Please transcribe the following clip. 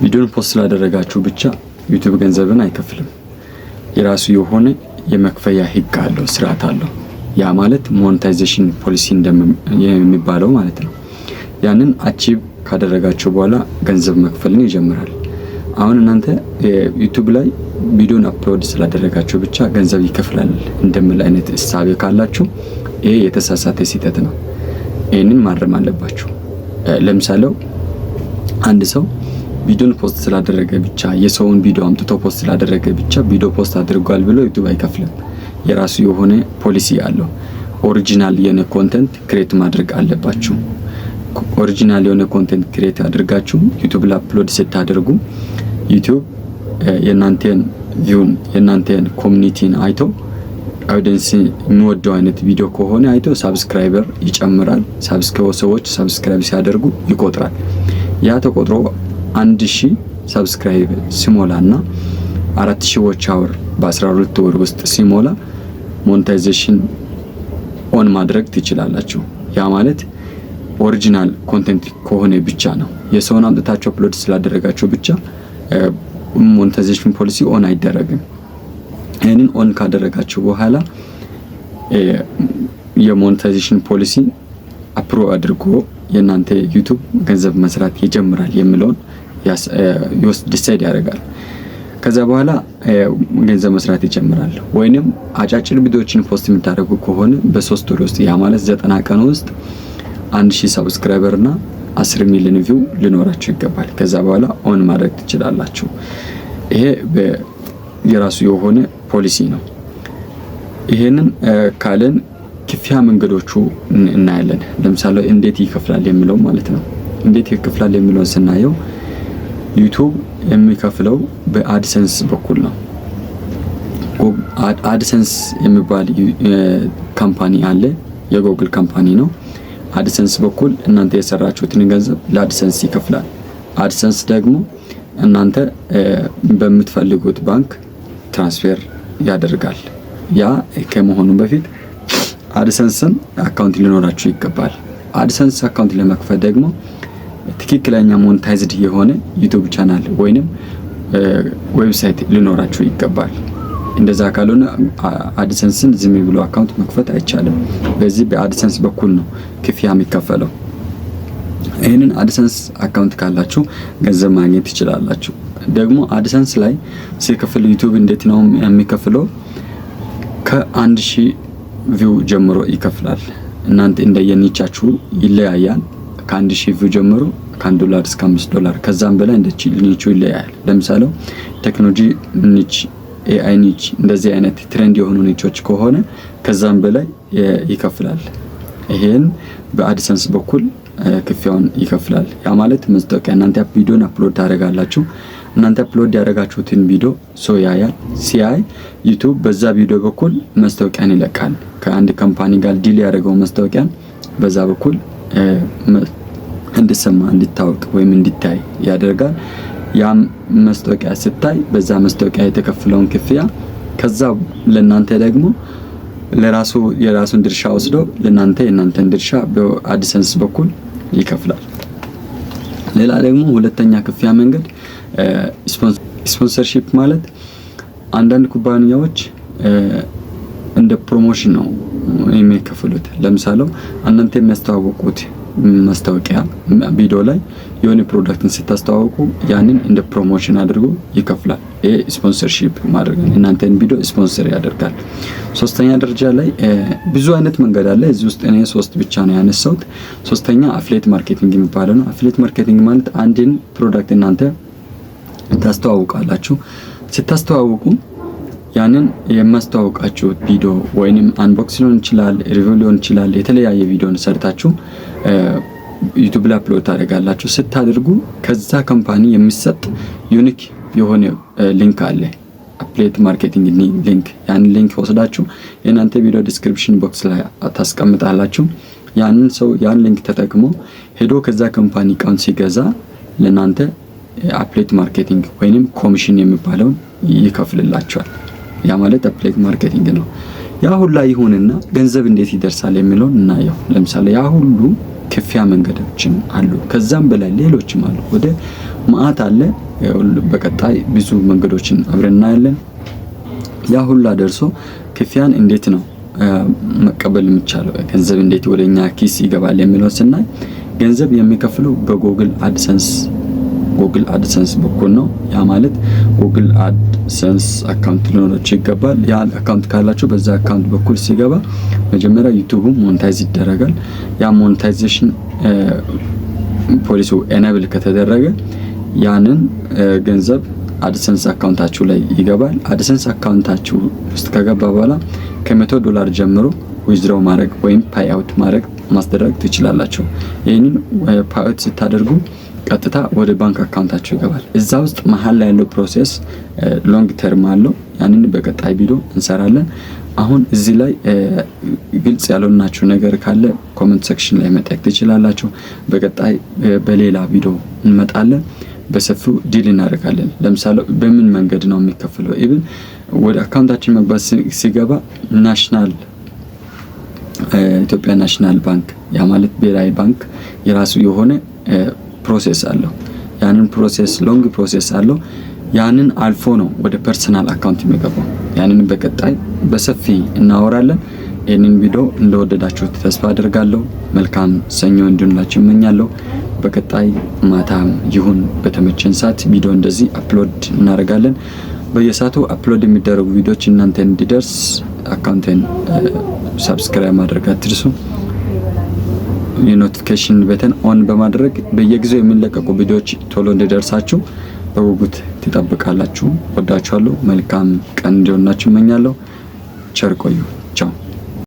ቪዲዮን ፖስት ስላደረጋችሁ ብቻ ዩቲዩብ ገንዘብን አይከፍልም። የራሱ የሆነ የመክፈያ ህግ አለው፣ ስርዓት አለው። ያ ማለት ሞኔታይዜሽን ፖሊሲ የሚባለው ማለት ነው። ያንን አቺቭ ካደረጋችሁ በኋላ ገንዘብ መክፈልን ይጀምራል። አሁን እናንተ ዩቲዩብ ላይ ቪዲዮን አፕሎድ ስላደረጋችሁ ብቻ ገንዘብ ይከፍላል እንደምል አይነት እሳቤ ካላችሁ ይሄ የተሳሳተ ስህተት ነው። ይሄንን ማረም አለባችሁ። ለምሳሌ አንድ ሰው ቪዲዮን ፖስት ስላደረገ ብቻ የሰውን ቪዲዮ አምጥቶ ፖስት ስላደረገ ብቻ ቪዲዮ ፖስት አድርጓል ብሎ ዩቲዩብ አይከፍልም። የራሱ የሆነ ፖሊሲ አለው። ኦሪጂናል የሆነ ኮንቴንት ክሬት ማድረግ አለባችሁ። ኦሪጂናል የሆነ ኮንቴንት ክሬት አድርጋችሁ ዩቲዩብ ላይ አፕሎድ ስታደርጉ ዩቲዩብ የናንተን ቪውን የናንተን ኮሚኒቲን አይቶ አውዲየንስ የሚወደው አይነት ቪዲዮ ከሆነ አይቶ ሳብስክራይበር ይጨምራል። ሰዎች ሳብስክራይብ ሲያደርጉ ይቆጥራል። ያ ተቆጥሮ 1000 ሳብስክራይብ ሲሞላና 4000 ዎች አወር በ12 ወር ውስጥ ሲሞላ ሞኔታይዜሽን ኦን ማድረግ ትችላላችሁ። ያ ማለት ኦሪጂናል ኮንቴንት ከሆነ ብቻ ነው። የሰውን አምጥታችሁ አፕሎድ ስላደረጋችሁ ብቻ ሞኔታይዜሽን ፖሊሲ ኦን አይደረግም። ይሄንን ኦን ካደረጋችሁ በኋላ የሞኔታይዜሽን ፖሊሲ አፕሮቭ አድርጎ የናንተ ዩቲዩብ ገንዘብ መስራት ይጀምራል የሚለውን ዲሳይድ ያደርጋል። ከዛ በኋላ ገንዘብ መስራት ይጀምራል። ወይንም አጫጭር ቪዲዮዎችን ፖስት የምታደርጉ ከሆነ በ3 ወር ውስጥ ያ ማለት 90 ቀን ውስጥ 1000 ሰብስክራይበር እና 10 ሚሊዮን ቪው ሊኖራችሁ ይገባል። ከዛ በኋላ ኦን ማድረግ ትችላላችሁ። ይሄ የራሱ የሆነ ፖሊሲ ነው። ይሄንን ካለን ክፍያ መንገዶቹ እናያለን። ለምሳሌ እንዴት ይከፍላል የሚለው ማለት ነው። እንዴት ይከፍላል የሚለው ስናየው ዩቲዩብ የሚከፍለው በአድሰንስ በኩል ነው። አድሰንስ የሚባል ካምፓኒ አለ፣ የጎግል ካምፓኒ ነው። አድሰንስ በኩል እናንተ የሰራችሁትን ገንዘብ ለአድሰንስ ይከፍላል። አድሰንስ ደግሞ እናንተ በምትፈልጉት ባንክ ትራንስፈር ያደርጋል። ያ ከመሆኑ በፊት አድሰንስን አካውንት ሊኖራችሁ ይገባል። አድሰንስ አካውንት ለመክፈት ደግሞ ትክክለኛ ሞኔታይዝድ የሆነ ዩቲዩብ ቻናል ወይንም ዌብሳይት ሊኖራችሁ ይገባል። እንደዛ ካልሆነ አድሰንስን ዝም ብሎ አካውንት መክፈት አይቻልም። በዚህ በአድሰንስ በኩል ነው ክፍያ የሚከፈለው። ይሄንን አድሰንስ አካውንት ካላችሁ ገንዘብ ማግኘት ትችላላችሁ። ደግሞ አድሰንስ ላይ ሲከፍል ዩቲዩብ እንዴት ነው የሚከፍለው? ከ1000 ቪው ጀምሮ ይከፍላል። እናንተ እንደየኒቻችሁ ይለያያል። ከ1000 ቪው ጀምሮ $1 እስከ $5 ከዛም በላይ እንደ ኒቹ ይለያያል። ለምሳሌ ቴክኖሎጂ ኒች፣ ኤአይ ኒች እንደዚህ አይነት ትሬንድ የሆኑ ኒቾች ከሆነ ከዛም በላይ ይከፍላል። ይሄን በአድሰንስ በኩል ክፍያውን ይከፍላል። ያ ማለት መስጠቂያ እናንተ ቪዲዮን አፕሎድ ታደርጋላችሁ። እናንተ አፕሎድ ያደረጋችሁትን ቪዲዮ ሰው ያያል። ሲያይ ዩቲዩብ በዛ ቪዲዮ በኩል መስጠቂያን ይለቃል። ከአንድ ካምፓኒ ጋር ዲል ያደረገው መስጠቂያን በዛ በኩል እንድሰማ እንድታወቅ ወይም እንድታይ ያደርጋል። ያም መስጠቂያ ስታይ በዛ መስጠቂያ የተከፈለውን ክፍያ ከዛ ለናንተ ደግሞ የራሱን ድርሻ ወስዶ ለናንተ የናንተን ድርሻ በአድሰንስ በኩል ይከፍላል። ሌላ ደግሞ ሁለተኛ ክፍያ መንገድ ስፖንሰርሺፕ ማለት አንዳንድ ኩባንያዎች እንደ ፕሮሞሽን ነው የሚከፍሉት። ለምሳሌ እናንተ የሚያስተዋውቁት ማስታወቂያ ቪዲዮ ላይ የሆነ ፕሮዳክትን ስታስተዋውቁ ያንን እንደ ፕሮሞሽን አድርጎ ይከፍላል። ይሄ ስፖንሰርሺፕ ማድረግ ነው። እናንተን ቪዲዮ ስፖንሰር ያደርጋል። ሶስተኛ ደረጃ ላይ ብዙ አይነት መንገድ አለ። እዚህ ውስጥ እኔ 3 ብቻ ነው ያነሳሁት። ሶስተኛ አፍሌት ማርኬቲንግ የሚባለው ነው። አፍሌት ማርኬቲንግ ማለት አንድን ፕሮዳክት እናንተ ታስተዋውቃላችሁ። ስታስተዋውቁ ያንን የማስተዋወቃችሁ ቪዲዮ ወይንም አንቦክስ ሊሆን ይችላል፣ ሪቪው ሊሆን ይችላል፣ የተለያየ ቪዲዮን ሰርታችሁ ዩቲዩብ ላይ አፕሎድ ታደርጋላችሁ። ስታደርጉ ከዛ ካምፓኒ የሚሰጥ ዩኒክ የሆነ ሊንክ አለ፣ አፍሌት ማርኬቲንግ ሊንክ። ያን ሊንክ ወስዳችሁ የናንተ ቪዲዮ ዲስክሪፕሽን ቦክስ ላይ ታስቀምጣላችሁ። ያንን ሰው ያን ሊንክ ተጠቅሞ ሄዶ ከዛ ካምፓኒ እቃውን ሲገዛ ለናንተ አፍሌት ማርኬቲንግ ወይንም ኮሚሽን የሚባለውን ይከፍልላችኋል። ያ ማለት አፍሌት ማርኬቲንግ ነው። ያ ሁላ ይሁንና ገንዘብ እንዴት ይደርሳል የሚለውን እናየው። ለምሳሌ ያ ሁሉ ክፍያ መንገዶችን አሉ። ከዛም በላይ ሌሎችም አሉ። ወደ ማአት አለ። በቀጣይ ብዙ መንገዶችን አብረን እናያለን። ያ ሁላ ደርሶ ክፍያን እንዴት ነው መቀበል የሚቻለው፣ ገንዘብ እንዴት ወደኛ ኪስ ይገባል የሚለው ስናይ ገንዘብ የሚከፍሉ በጉግል አድሰንስ በኩል ነው። ያ ማለት ጉግል አድሰንስ አካውንት ሊኖራችሁ ይገባል። ያ አካውንት ካላችሁ በዛ አካውንት በኩል ሲገባ መጀመሪያ ዩቲዩብ ሞኔታይዝ ይደረጋል። ያ ሞኔታይዜሽን ፖሊሱ ኤናብል ከተደረገ ያንን ገንዘብ አድሰንስ አካውንታችሁ ላይ ይገባል። አድሰንስ አካውንታችሁ ውስጥ ከገባ በኋላ $100 ጀምሮ ዊዝድሮው ማድረግ ወይም ፓይ አውት ማስደረግ ትችላላችሁ። ይህንን ፓይ አውት ስታደርጉ ቀጥታ ወደ ባንክ አካውንታችሁ ይገባል። እዛ ውስጥ መሀል ላይ ያለው ፕሮሴስ ሎንግ ተርም አለው። ያንን በቀጣይ ቪዲዮ እንሰራለን። አሁን እዚህ ላይ ግልጽ ያልሆናችሁ ነገር ካለ ኮሜንት ሴክሽን ላይ መጠየቅ ትችላላችሁ። በቀጣይ በሌላ ቪዲዮ እንመጣለን። በሰፊው ዲል እናደርጋለን። ለምሳሌ በምን መንገድ ነው የሚከፈለው፣ ኢቭን ወደ አካውንታችን መግባት ሲገባ ኢትዮጵያ ናሽናል ባንክ ያ ማለት ብሔራዊ ባንክ የራሱ የሆነ ፕሮሴስ አለው። ያንን ፕሮሴስ ሎንግ ፕሮሴስ አለው። ያንን አልፎ ነው ወደ ፐርሰናል አካውንት የሚገባው። ያንን በቀጣይ በሰፊ እናወራለን። ይህንን ቪዲዮ እንደወደዳችሁት ተስፋ አድርጋለሁ። መልካም ሰኞ እንዲሆንላችሁ እመኛለሁ። በቀጣይ ማታም ይሁን በተመቸን ሰዓት ቪዲዮ እንደዚህ አፕሎድ እናደርጋለን። በየሰዓቱ አፕሎድ የሚደረጉ ቪዲዮዎች እናንተ እንዲደርስ አካውንቴን ሰብስክራይብ ማድረግ አትርሱ። የኖቲፊኬሽን በተን ኦን በማድረግ በየጊዜው የሚለቀቁ ቪዲዮዎች ቶሎ እንዲደርሳችሁ በጉጉት ትጠብቃላችሁ። ወዳችኋለሁ። መልካም ቀን እንዲሆንላችሁ እመኛለሁ። ቸር ቆዩ። ቻው።